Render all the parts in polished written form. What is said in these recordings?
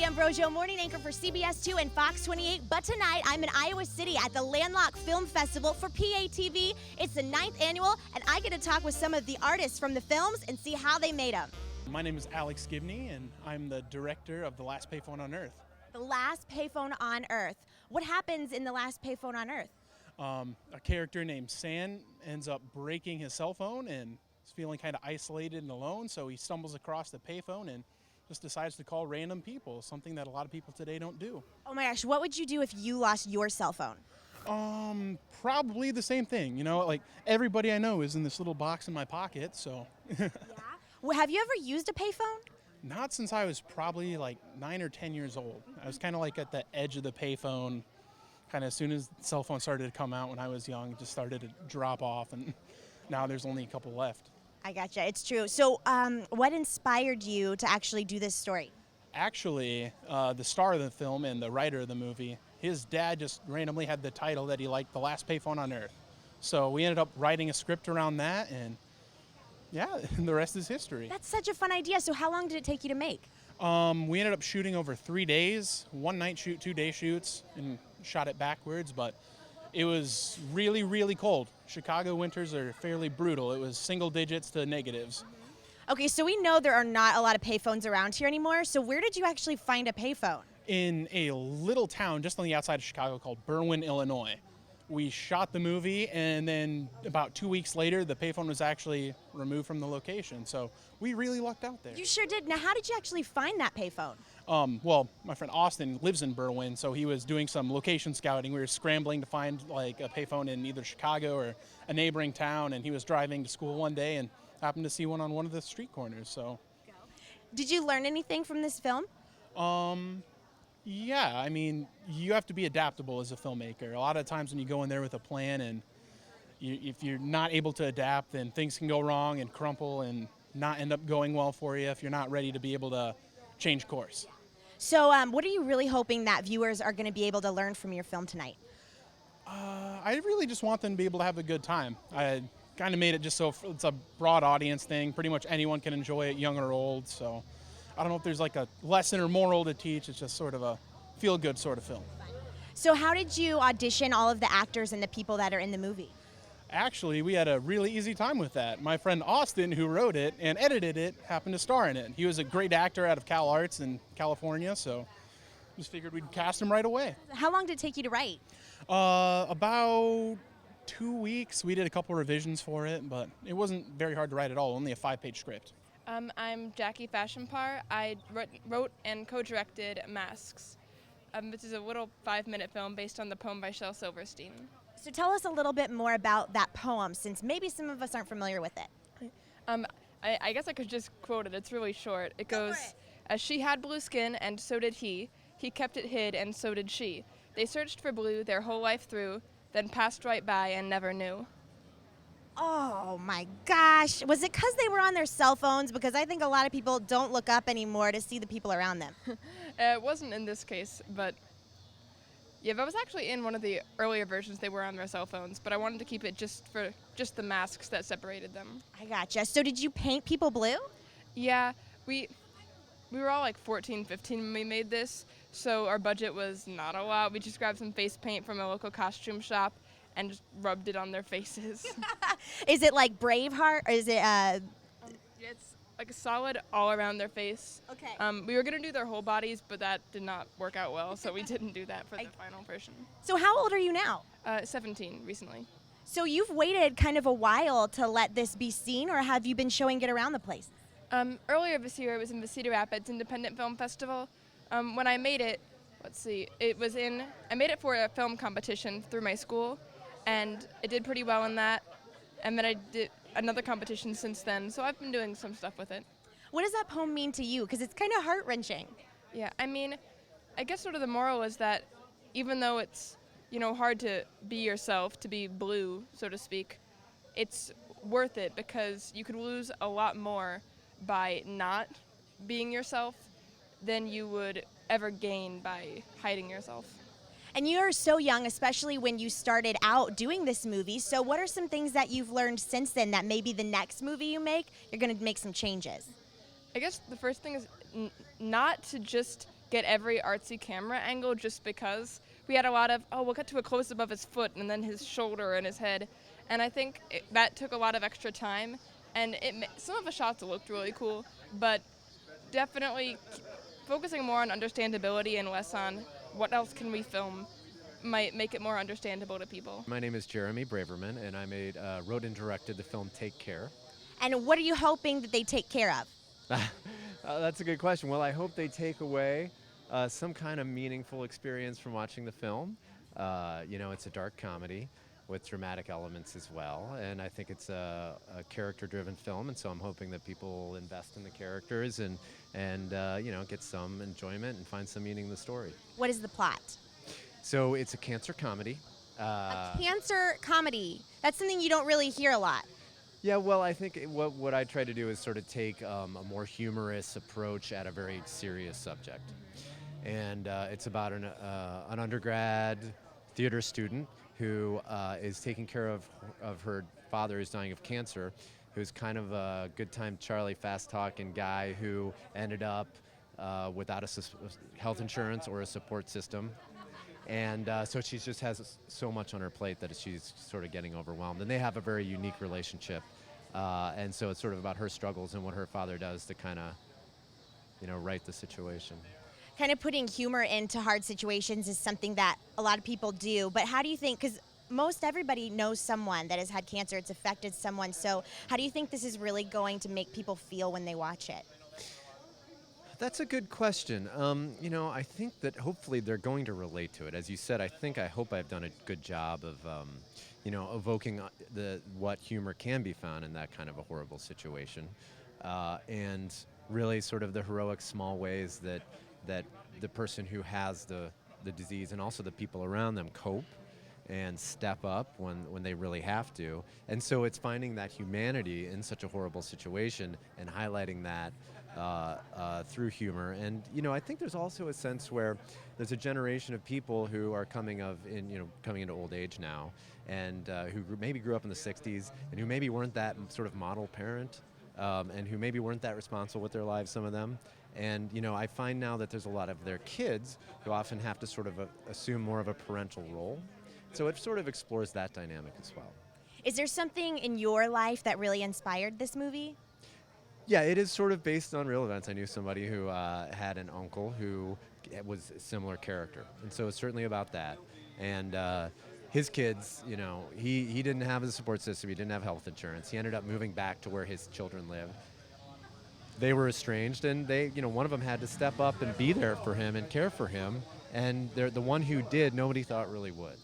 Jackie Ambrosio, morning anchor for CBS 2 and Fox 28. But tonight, I'm in Iowa City at the Landlocked Film Festival for PATV. It's the 9th annual, and I get to talk with some of the artists from the films and see how they made them. My name is Alex Gibney, and I'm the director of The Last Payphone on Earth. The Last Payphone on Earth. What happens in The Last Payphone on Earth? A character named San ends up breaking his cell phone and is feeling kind of isolated and alone, so he stumbles across the payphone and just decides to call random people, something that a lot of people today don't do. Oh my gosh, what would you do if you lost your cell phone? Probably the same thing. You know, like everybody I know is in this little box in my pocket, so. Yeah? Well, have you ever used a payphone? Not since I was probably like 9 or 10 years old. I was kind of like at the edge of the payphone, kind of as soon as cell phones started to come out when I was young, it just started to drop off, and now there's only a couple left. I gotcha, it's true. So what inspired you to actually do this story? Actually, the star of the film and the writer of the movie, his dad just randomly had the title that he liked, The Last Payphone on Earth. So we ended up writing a script around that, and yeah, the rest is history. That's such a fun idea. So how long did it take you to make? We ended up shooting over 3 days, 1 night shoot, 2 day shoots, and shot it backwards, but it was really, really cold. Chicago winters are fairly brutal. It was single digits to negatives. Okay, so we know there are not a lot of payphones around here anymore, so where did you actually find a payphone? In a little town just on the outside of Chicago called Berwyn, Illinois. We shot the movie, and then about 2 weeks later, the payphone was actually removed from the location. So we really lucked out there. You sure did. Now, how did you actually find that payphone? Well, my friend Austin lives in Berwyn, so he was doing some location scouting. We were scrambling to find like a payphone in either Chicago or a neighboring town, and he was driving to school one day and happened to see one on one of the street corners. So, did you learn anything from this film? Yeah, I mean, you have to be adaptable as a filmmaker. A lot of times when you go in there with a plan and if you're not able to adapt, then things can go wrong and crumple and not end up going well for you if you're not ready to be able to change course. So what are you really hoping that viewers are going to be able to learn from your film tonight? I really just want them to be able to have a good time. I kind of made it just so it's a broad audience thing. Pretty much anyone can enjoy it, young or old, so I don't know if there's like a lesson or moral to teach. It's just sort of a feel-good sort of film. So how did you audition all of the actors and the people that are in the movie? Actually, we had a really easy time with that. My friend Austin, who wrote it and edited it, happened to star in it. He was a great actor out of Cal Arts in California, so just figured we'd cast him right away. How long did it take you to write? About 2 weeks. We did a couple revisions for it, but it wasn't very hard to write at all, only a 5-page script. I'm Jackie Fashionpar. I wrote and co-directed Masks. This is a little 5-minute film based on the poem by Shel Silverstein. So tell us a little bit more about that poem, since maybe some of us aren't familiar with it. I guess I could just quote it. It's really short. It goes, "As she had blue skin, and so did he. He kept it hid, and so did she. They searched for blue their whole life through, then passed right by and never knew." Oh my gosh. Was it because they were on their cell phones? Because I think a lot of people don't look up anymore to see the people around them. It wasn't in this case, but yeah, that was actually in one of the earlier versions. They were on their cell phones, but I wanted to keep it just the masks that separated them. I gotcha. So did you paint people blue? Yeah, we were all like 14, 15 when we made this, so our budget was not a lot. We just grabbed some face paint from a local costume shop and just rubbed it on their faces. Is it like Braveheart, or is it It's like a solid all around their face. Okay. We were gonna do their whole bodies, but that did not work out well, so we didn't do that for the final version. So how old are you now? 17 recently. So you've waited kind of a while to let this be seen, or have you been showing it around the place? Earlier this year, it was in the Cedar Rapids Independent Film Festival. When I made it, I made it for a film competition through my school, and it did pretty well in that. And then I did another competition since then, so I've been doing some stuff with it. What does that poem mean to you? Because it's kind of heart-wrenching. Yeah, I mean, I guess sort of the moral is that even though it's, hard to be yourself, to be blue, so to speak, it's worth it because you could lose a lot more by not being yourself than you would ever gain by hiding yourself. And you're so young, especially when you started out doing this movie. So what are some things that you've learned since then that maybe the next movie you make, you're going to make some changes? I guess the first thing is not to just get every artsy camera angle just because. We had a lot of, we'll cut to a close-up of his foot and then his shoulder and his head. And I think that took a lot of extra time. And some of the shots looked really cool, but definitely focusing more on understandability and less on what else can we film might make it more understandable to people. My name is Jeremy Braverman, and I wrote and directed the film Take Care. And what are you hoping that they take care of? That's a good question. Well, I hope they take away some kind of meaningful experience from watching the film. It's a dark comedy with dramatic elements as well, and I think it's a character-driven film, and so I'm hoping that people will invest in the characters and get some enjoyment and find some meaning in the story. What is the plot? So it's a cancer comedy. A cancer comedy. That's something you don't really hear a lot. Yeah, well, I think what I try to do is sort of take a more humorous approach at a very serious subject. And it's about an undergrad theater student who is taking care of her father who's dying of cancer, who's kind of a good-time Charlie, fast-talking guy who ended up without health insurance or a support system. And so she just has so much on her plate that she's sort of getting overwhelmed. And they have a very unique relationship. And so it's sort of about her struggles and what her father does to kind of, right the situation. Kind of putting humor into hard situations is something that a lot of people do. But how do you think, because most everybody knows someone that has had cancer, it's affected someone. So how do you think this is really going to make people feel when they watch it? That's a good question. I think that hopefully they're going to relate to it. As you said, I hope I've done a good job of, evoking what humor can be found in that kind of a horrible situation, and really sort of the heroic small ways that the person who has the disease and also the people around them cope and step up when they really have to. And so it's finding that humanity in such a horrible situation and highlighting that through humor. And I think there's also a sense where there's a generation of people who are coming into old age now, and who maybe grew up in the 60s and who maybe weren't that sort of model parent, and who maybe weren't that responsible with their lives, some of them. And I find now that there's a lot of their kids who often have to sort of assume more of a parental role. So it sort of explores that dynamic as well. Is there something in your life that really inspired this movie? Yeah, it is sort of based on real events. I knew somebody who had an uncle who was a similar character, and so it's certainly about that. And his kids, he didn't have a support system, he didn't have health insurance. He ended up moving back to where his children lived. They were estranged, and one of them had to step up and be there for him and care for him. And the one who did, nobody thought really would.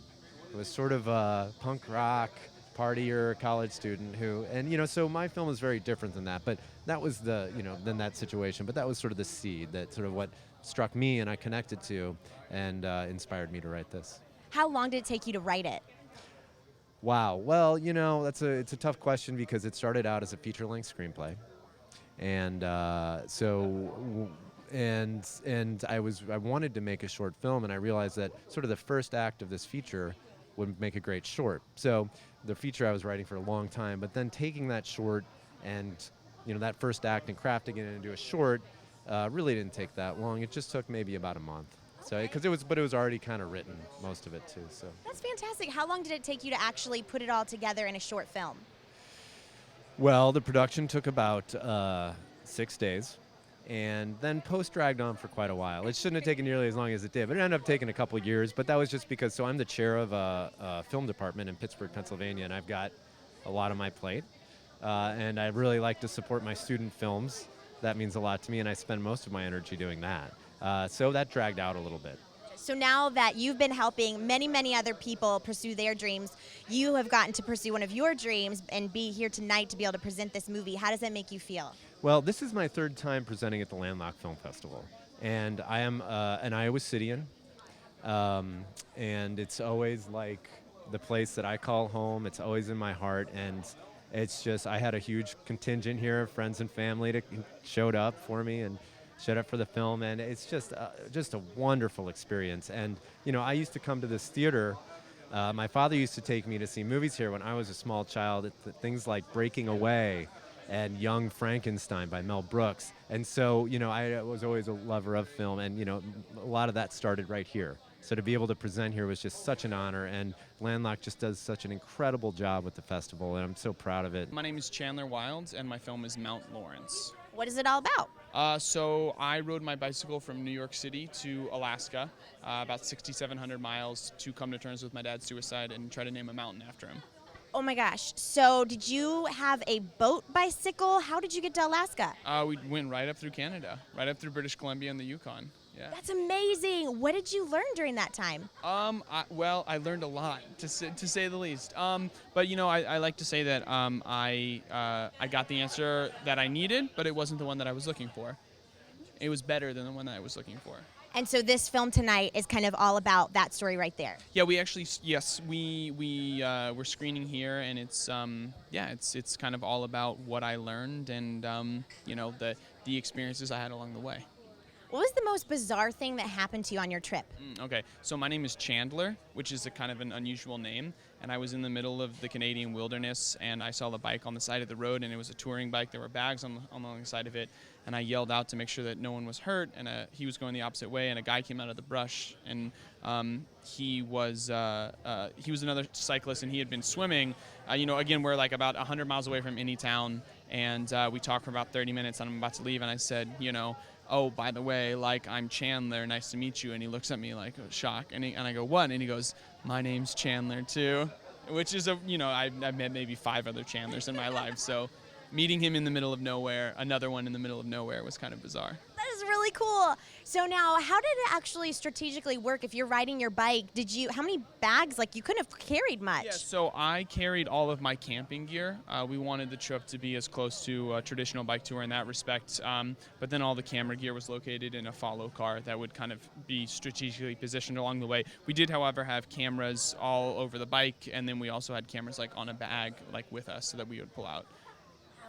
It was sort of a punk rock partier college student who, and so my film is very different than that, but that was than that situation, but that was sort of the seed, that sort of what struck me and I connected to and inspired me to write this. How long did it take you to write it? Wow, well, it's a tough question because it started out as a feature-length screenplay, and I wanted to make a short film, and I realized that sort of the first act of this feature would make a great short. So the feature I was writing for a long time, but then taking that short and that first act and crafting it into a short really didn't take that long. It just took maybe about a month. So because it was already kind of written, most of it too. So That's fantastic. How long did it take you to actually put it all together in a short film? well, the production took about 6 days. And then post dragged on for quite a while. It shouldn't have taken nearly as long as it did, but it ended up taking a couple years. But that was just because, so I'm the chair of a film department in Pittsburgh, Pennsylvania, and I've got a lot on my plate. And I really like to support my student films. That means a lot to me, and I spend most of my energy doing that. So that dragged out a little bit. So now that you've been helping many, many other people pursue their dreams, you have gotten to pursue one of your dreams and be here tonight to be able to present this movie. How does that make you feel? Well, this is my third time presenting at the Landlocked Film Festival, and I am an Iowa Cityan, and it's always like the place that I call home. It's always in my heart, and it's just, I had a huge contingent here of friends and family that showed up for me and showed up for the film, and it's just a wonderful experience. And I used to come to this theater. My father used to take me to see movies here when I was a small child. Things like Breaking Away and Young Frankenstein by Mel Brooks. And so, I was always a lover of film, and, a lot of that started right here. So to be able to present here was just such an honor, and Landlocked just does such an incredible job with the festival, and I'm so proud of it. My name is Chandler Wilds, and my film is Mount Lawrence. What is it all about? So I rode my bicycle from New York City to Alaska, about 6,700 miles, to come to terms with my dad's suicide and try to name a mountain after him. Oh my gosh. So did you have a boat bicycle? How did you get to Alaska? We went right up through Canada, right up through British Columbia and the Yukon. Yeah. That's amazing. What did you learn during that time? I learned a lot, to say the least. But I like to say that I got the answer that I needed, but it wasn't the one that I was looking for. It was better than the one that I was looking for. And so this film tonight is kind of all about that story right there. Yeah, we actually, yes, we're screening here, and it's it's kind of all about what I learned and the experiences I had along the way. What was the most bizarre thing that happened to you on your trip? Okay, so my name is Chandler, which is a kind of an unusual name, and I was in the middle of the Canadian wilderness, and I saw the bike on the side of the road, and it was a touring bike. There were bags on the side of it, and I yelled out to make sure that no one was hurt, and he was going the opposite way, and a guy came out of the brush, and he was another cyclist, and he had been swimming. Again, we're like about 100 miles away from any town, and we talked for about 30 minutes, and I'm about to leave, and I said, oh, by the way, I'm Chandler, nice to meet you. And he looks at me like, shock. And I go, what? And he goes, my name's Chandler too. Which is I've met maybe 5 other Chandlers in my life. So meeting him in the middle of nowhere, another one in the middle of nowhere, was kind of bizarre. That is really cool. So now, how did it actually strategically work? If you're riding your bike, how many bags? You couldn't have carried much. Yeah, so I carried all of my camping gear. We wanted the trip to be as close to a traditional bike tour in that respect. But then all the camera gear was located in a follow car that would kind of be strategically positioned along the way. We did, however, have cameras all over the bike, and then we also had cameras on a bag with us so that we would pull out.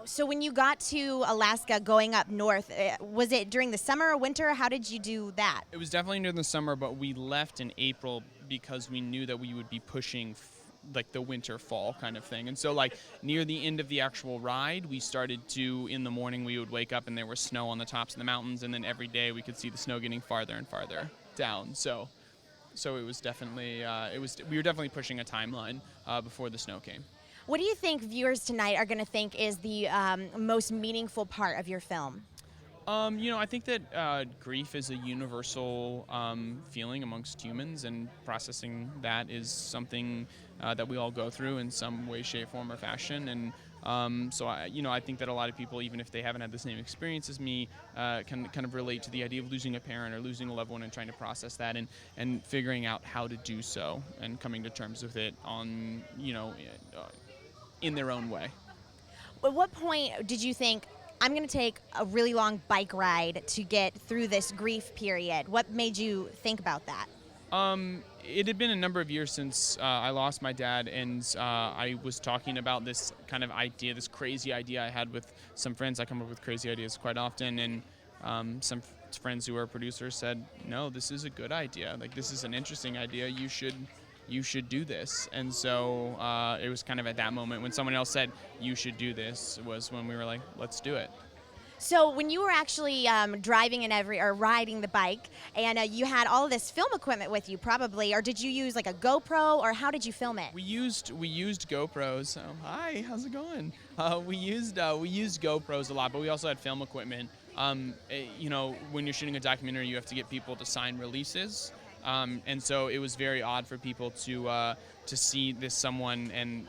So when you got to Alaska going up north, was it during the summer or winter? How did you do that? It was definitely during the summer, but we left in April because we knew that we would be pushing the winter fall kind of thing. And so near the end of the actual ride, we started to, in the morning we would wake up and there was snow on the tops of the mountains, and then every day we could see the snow getting farther and farther down. So it was definitely, we were definitely pushing a timeline before the snow came. What do you think viewers tonight are going to think is the most meaningful part of your film? I think that grief is a universal feeling amongst humans, and processing that is something that we all go through in some way, shape, form, or fashion. And so I think that a lot of people, even if they haven't had the same experience as me, can kind of relate to the idea of losing a parent or losing a loved one and trying to process that and figuring out how to do so and coming to terms with it on, in their own way. At what point did you think, I'm going to take a really long bike ride to get through this grief period? What made you think about that? It had been a number of years since I lost my dad, and I was talking about this kind of idea, this crazy idea I had with some friends. I come up with crazy ideas quite often, and some friends who are producers said, no, this is a good idea. This is an interesting idea. You should do this. And so it was kind of at that moment when someone else said, you should do this, was when we were like, let's do it. So when you were actually driving or riding the bike, and you had all of this film equipment with you, probably, or did you use a GoPro, or how did you film it? We used GoPros. Hi, how's it going? We used GoPros a lot, but we also had film equipment. When you're shooting a documentary, you have to get people to sign releases. And so it was very odd for people to see this someone and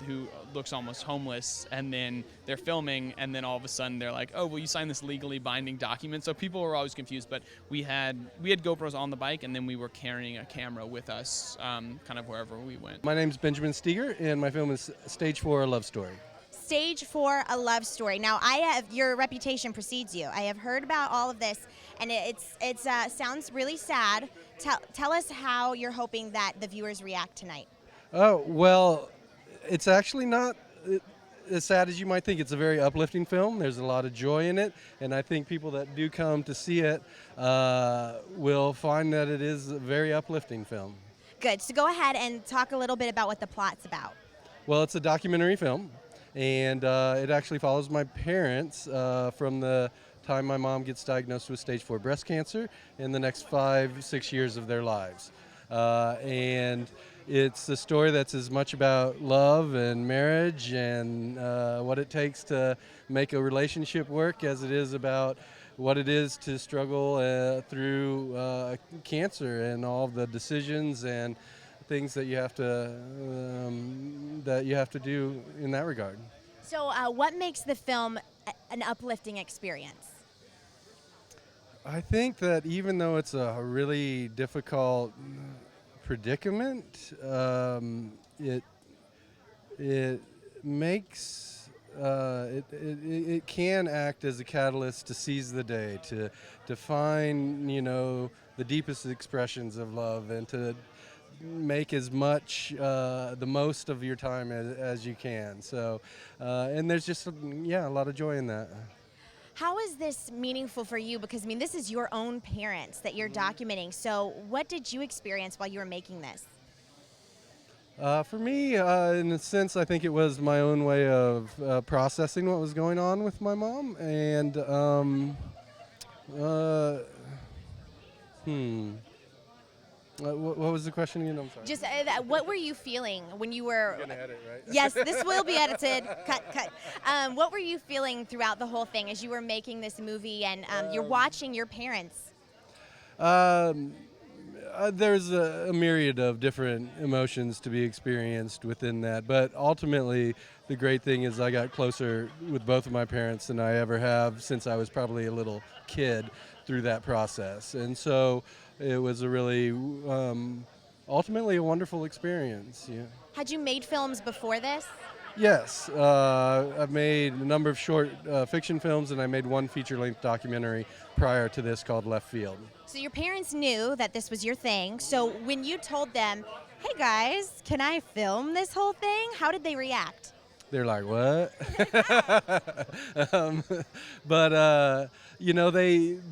who looks almost homeless, and then they're filming, and then all of a sudden they're like, oh, will you sign this legally binding document? So people were always confused, but we had GoPros on the bike, and then we were carrying a camera with us kind of wherever we went. My name's Benjamin Steger, and my film is Stage 4, A Love Story. Stage 4, A Love Story. Now, your reputation precedes you. I have heard about all of this, and it sounds really sad. Tell us how you're hoping that the viewers react tonight. Oh, well, it's actually not as sad as you might think. It's a very uplifting film. There's a lot of joy in it, and I think people that do come to see it will find that it is a very uplifting film. Good. So go ahead and talk a little bit about what the plot's about. Well, it's a documentary film, And it actually follows my parents from the time my mom gets diagnosed with stage 4 breast cancer in the next 5-6 years of their lives. And it's a story that's as much about love and marriage and what it takes to make a relationship work as it is about what it is to struggle through cancer and all of the decisions and things that you have to do in that regard. So, what makes the film an uplifting experience? I think that even though it's a really difficult predicament, it makes it can act as a catalyst to seize the day, to find the deepest expressions of love, and to make as much the most of your time as you can. So, and there's just a lot of joy in that. How is this meaningful for you? Because, I mean, this is your own parents that you're documenting. So what did you experience while you were making this? For me, in a sense, I think it was my own way of processing what was going on with my mom. And, what was the question again? I'm sorry. Just what were you feeling when you were... You're gonna edit, right? Yes, this will be edited. Cut. What were you feeling throughout the whole thing as you were making this movie and you're watching your parents? There's a myriad of different emotions to be experienced within that, but ultimately the great thing is I got closer with both of my parents than I ever have since I was probably a little kid through that process. And so it was a really ultimately a wonderful experience. Yeah. Had you made films before this? Yes, I've made a number of short fiction films, and I made one feature-length documentary prior to this called Left Field. So your parents knew that this was your thing. So when you told them, hey guys, can I film this whole thing? How did they react? They're like, what? But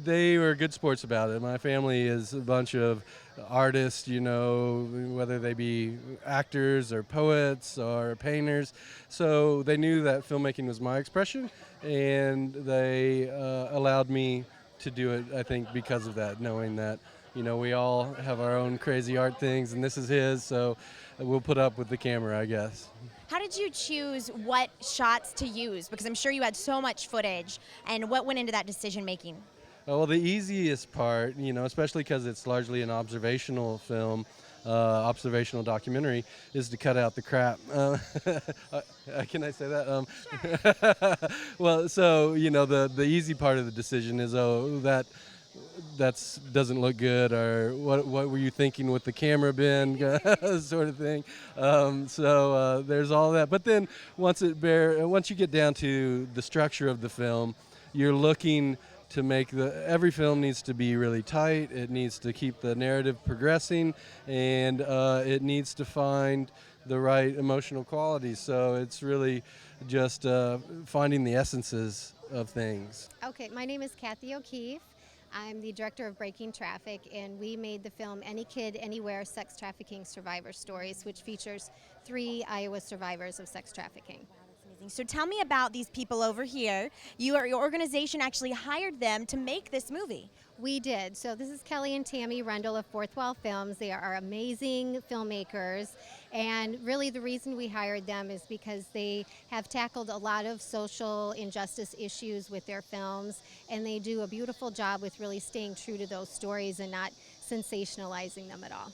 they were good sports about it. My family is a bunch of artists, whether they be actors or poets or painters. So they knew that filmmaking was my expression, and they allowed me to do it, I think, because of that, knowing that, we all have our own crazy art things, and this is his, so we'll put up with the camera, I guess. How did you choose what shots to use? Because I'm sure you had so much footage, and what went into that decision making? Well, the easiest part, especially because it's largely an observational film, observational documentary, is to cut out the crap. Can I say that? Sure. Well, so the easy part of the decision is that doesn't look good, or what were you thinking with the camera bin, sort of thing. So there's all that. But then once you get down to the structure of the film, you're looking to make every film needs to be really tight. It needs to keep the narrative progressing, and it needs to find the right emotional qualities. So it's really just finding the essences of things. Okay, my name is Kathy O'Keefe. I'm the director of Breaking Traffic, and we made the film Any Kid, Anywhere, Sex Trafficking Survivor Stories, which features 3 Iowa survivors of sex trafficking. So tell me about these people over here. Your organization actually hired them to make this movie. We did. So this is Kelly and Tammy Rendell of Fourth Wall Films. They are amazing filmmakers, and really the reason we hired them is because they have tackled a lot of social injustice issues with their films, and they do a beautiful job with really staying true to those stories and not sensationalizing them at all.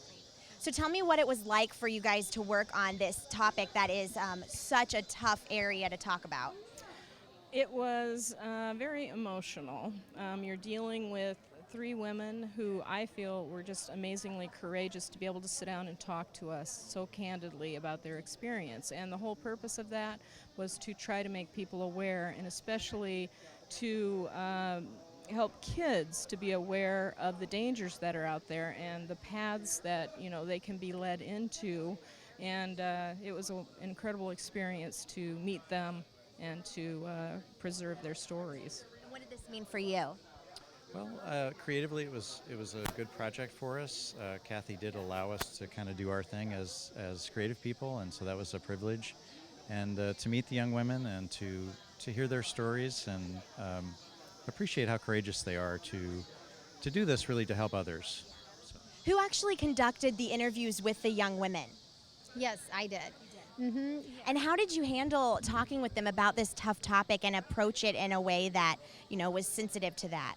So tell me what it was like for you guys to work on this topic that is such a tough area to talk about. It was very emotional. You're dealing with 3 women who I feel were just amazingly courageous to be able to sit down and talk to us so candidly about their experience. And the whole purpose of that was to try to make people aware, and especially to help kids to be aware of the dangers that are out there and the paths that they can be led into. And it was an incredible experience to meet them and to preserve their stories. What did this mean for you? Well, creatively, it was a good project for us. Kathy did allow us to kind of do our thing as creative people, and so that was a privilege. and to meet the young women and to hear their stories and appreciate how courageous they are to do this really to help others. Who actually conducted the interviews with the young women? Yes, I did. And how did you handle talking with them about this tough topic and approach it in a way that, was sensitive to that?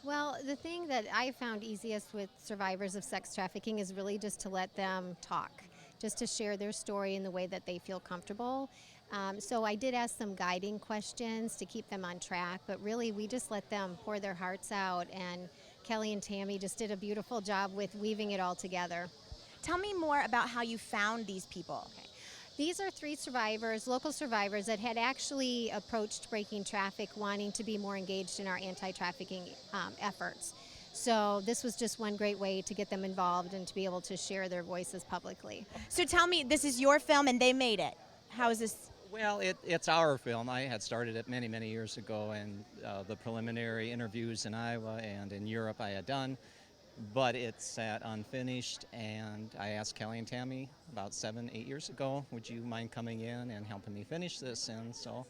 Well, the thing that I found easiest with survivors of sex trafficking is really just to let them talk, just to share their story in the way that they feel comfortable. So I did ask some guiding questions to keep them on track, but really we just let them pour their hearts out, and Kelly and Tammy just did a beautiful job with weaving it all together. Tell me more about how you found these people. Okay. These are 3 survivors, local survivors, that had actually approached Breaking Traffic wanting to be more engaged in our anti-trafficking efforts. So this was just one great way to get them involved and to be able to share their voices publicly. So tell me, this is your film and they made it. How is this? Well, it's our film. I had started it many, many years ago, and the preliminary interviews in Iowa and in Europe I had done, but it sat unfinished, and I asked Kelly and Tammy about 7, 8 years ago, would you mind coming in and helping me finish this? And so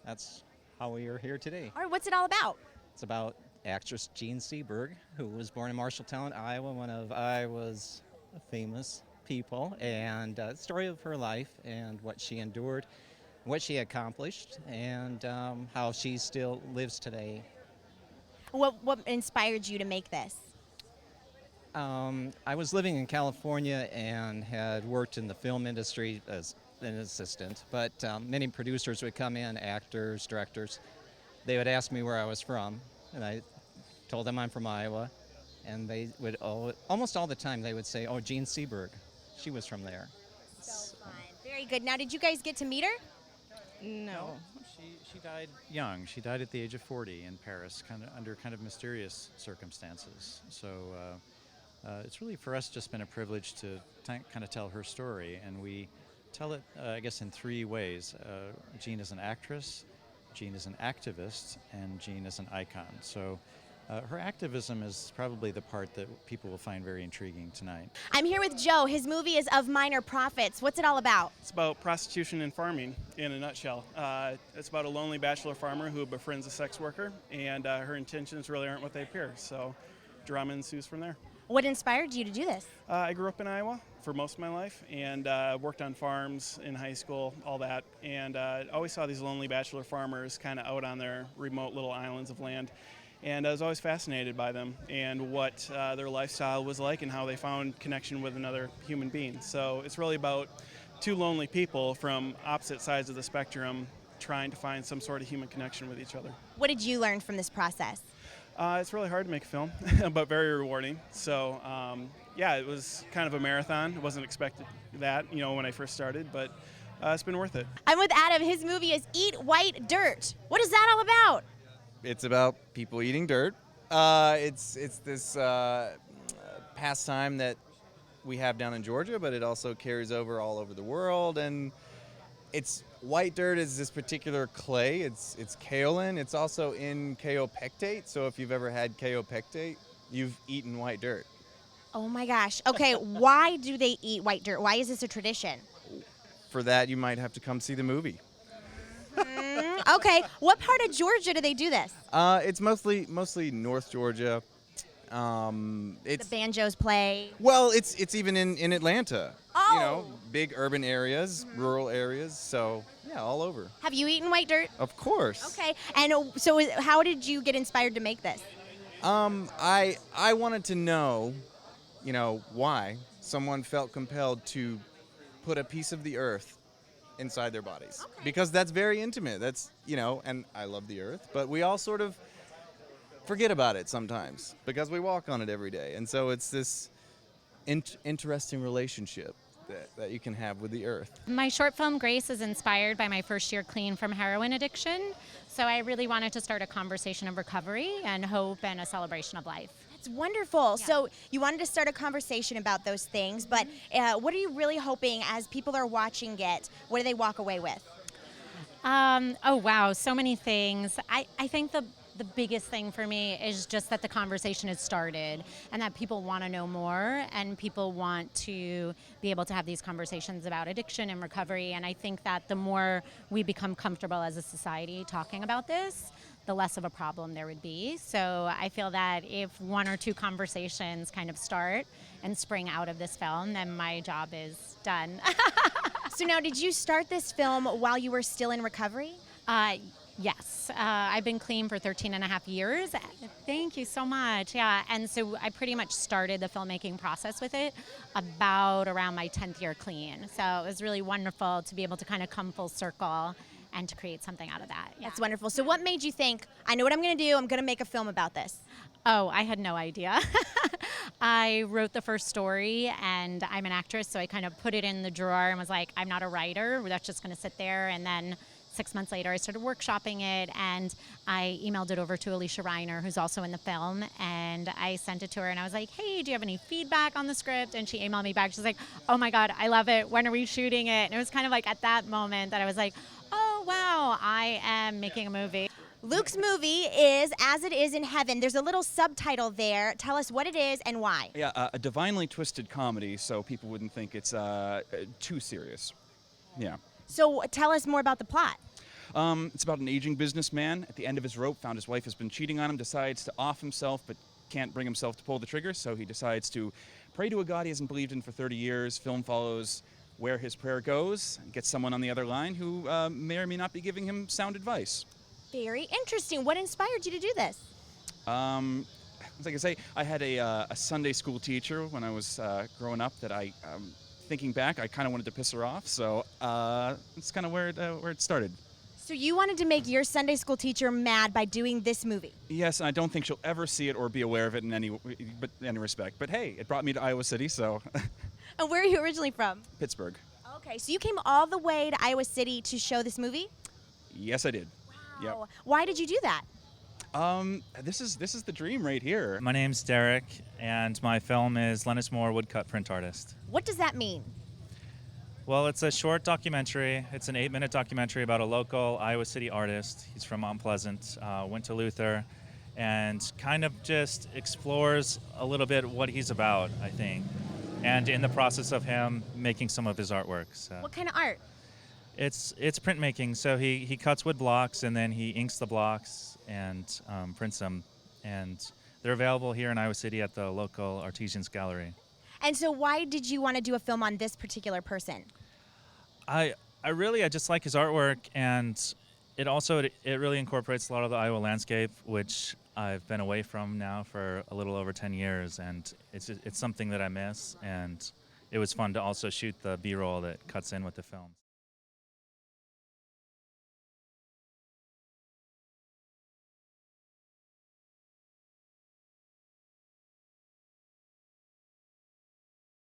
that's how we are here today. All right, what's it all about? It's about actress Jean Seberg, who was born in Marshalltown, Iowa, one of Iowa's famous people, and the story of her life and what she endured, what she accomplished, and how she still lives today. What inspired you to make this? I was living in California and had worked in the film industry as an assistant, but many producers would come in, actors, directors. They would ask me where I was from, and I told them I'm from Iowa, and they would almost all the time they would say, "Oh, Jean Seberg, she was from there." So fun. Very good. Now, did you guys get to meet her? No. She died young. She died at the age of 40 in Paris, under mysterious circumstances. So it's really for us just been a privilege to kind of tell her story, and we tell it, I guess, in 3 ways. Jean is an actress, Jean is an activist, and Jean is an icon. So her activism is probably the part that people will find very intriguing tonight. I'm here with Joe. His movie is Of Minor Profits. What's it all about? It's about prostitution and farming in a nutshell. It's about a lonely bachelor farmer who befriends a sex worker, and her intentions really aren't what they appear. So drama ensues from there. What inspired you to do this? I grew up in Iowa for most of my life, and worked on farms in high school, all that, and always saw these lonely bachelor farmers kind of out on their remote little islands of land. And I was always fascinated by them and what their lifestyle was like and how they found connection with another human being. So it's really about 2 lonely people from opposite sides of the spectrum trying to find some sort of human connection with each other. What did you learn from this process? It's really hard to make a film, but very rewarding. So yeah, it was kind of a marathon. I wasn't expecting that, when I first started, but it's been worth it. I'm with Adam. His movie is Eat White Dirt. What is that all about? It's about people eating dirt. It's this pastime that we have down in Georgia, but it also carries over all over the world. And it's white dirt is this particular clay. It's kaolin. It's also in kaopectate. So if you've ever had kaopectate, you've eaten white dirt. Oh my gosh. Okay, why do they eat white dirt? Why is this a tradition? For that, you might have to come see the movie. Okay, what part of Georgia do they do this? It's mostly North Georgia. The banjos play. Well, it's even in Atlanta. Oh. Big urban areas, rural areas. So yeah, all over. Have you eaten white dirt? Of course. Okay, and so how did you get inspired to make this? I wanted to know, why someone felt compelled to put a piece of the earth inside their bodies. Okay. Because that's very intimate. That's, and I love the earth, but we all sort of forget about it sometimes because we walk on it every day. And so it's this interesting relationship that you can have with the earth. My short film, Grace, is inspired by my first year clean from heroin addiction. So I really wanted to start a conversation of recovery and hope and a celebration of life. That's wonderful. Yeah. So you wanted to start a conversation about those things, but what are you really hoping as people are watching it, what do they walk away with? Oh, wow, so many things. I think the biggest thing for me is just that the conversation has started and that people want to know more and people want to be able to have these conversations about addiction and recovery. And I think that the more we become comfortable as a society talking about this, the less of a problem there would be. So I feel that if one or two conversations kind of start and spring out of this film, then my job is done. So now, did you start this film while you were still in recovery? Yes, I've been clean for 13 and a half years. Thank you so much. Yeah, and so I pretty much started the filmmaking process with it about around my 10th year clean. So it was really wonderful to be able to kind of come full circle and to create something out of that. Yeah. That's wonderful. So what made you think, I know what I'm going to do, I'm going to make a film about this? Oh, I had no idea. I wrote the first story, and I'm an actress, so I kind of put it in the drawer and was like, I'm not a writer. That's just going to sit there. And then 6 months later, I started workshopping it, and I emailed it over to Alicia Reiner, who's also in the film, and I sent it to her, and I was like, hey, do you have any feedback on the script? And she emailed me back. She's like, oh my God, I love it. When are we shooting it? And it was kind of like at that moment that I was like, oh, wow, I am making a movie. Luke's movie is As It Is in Heaven. There's a little subtitle there. Tell us what it is and why. Yeah, a divinely twisted comedy, so people wouldn't think it's too serious. Yeah. So tell us more about the plot. It's about an aging businessman. At the end of his rope, found his wife has been cheating on him, decides to off himself, but can't bring himself to pull the trigger, so he decides to pray to a God he hasn't believed in for 30 years. Film follows where his prayer goes, gets someone on the other line who may or may not be giving him sound advice. Very interesting. What inspired you to do this? Like I say, I had a Sunday school teacher when I was growing up that thinking back, I kind of wanted to piss her off, so that's kind of where it started. So you wanted to make your Sunday school teacher mad by doing this movie? Yes, and I don't think she'll ever see it or be aware of it in any respect. But hey, it brought me to Iowa City, so. And where are you originally from? Pittsburgh. Okay, so you came all the way to Iowa City to show this movie? Yes, I did. Wow. Yep. Why did you do that? This is the dream right here. My name's Derek, and my film is Lennis Moore, Woodcut Print Artist. What does that mean? Well, it's a short documentary. It's an 8-minute documentary about a local Iowa City artist. He's from Mount Pleasant, went to Luther, and kind of just explores a little bit what he's about, I think, and in the process of him making some of his artwork. So. What kind of art? It's printmaking, so he cuts wood blocks and then he inks the blocks and prints them, and they're available here in Iowa City at the local Artisans Gallery. And so why did you want to do a film on this particular person? I just like his artwork, and it really incorporates a lot of the Iowa landscape, which I've been away from now for a little over 10 years, and it's something that I miss, and it was fun to also shoot the B-roll that cuts in with the film.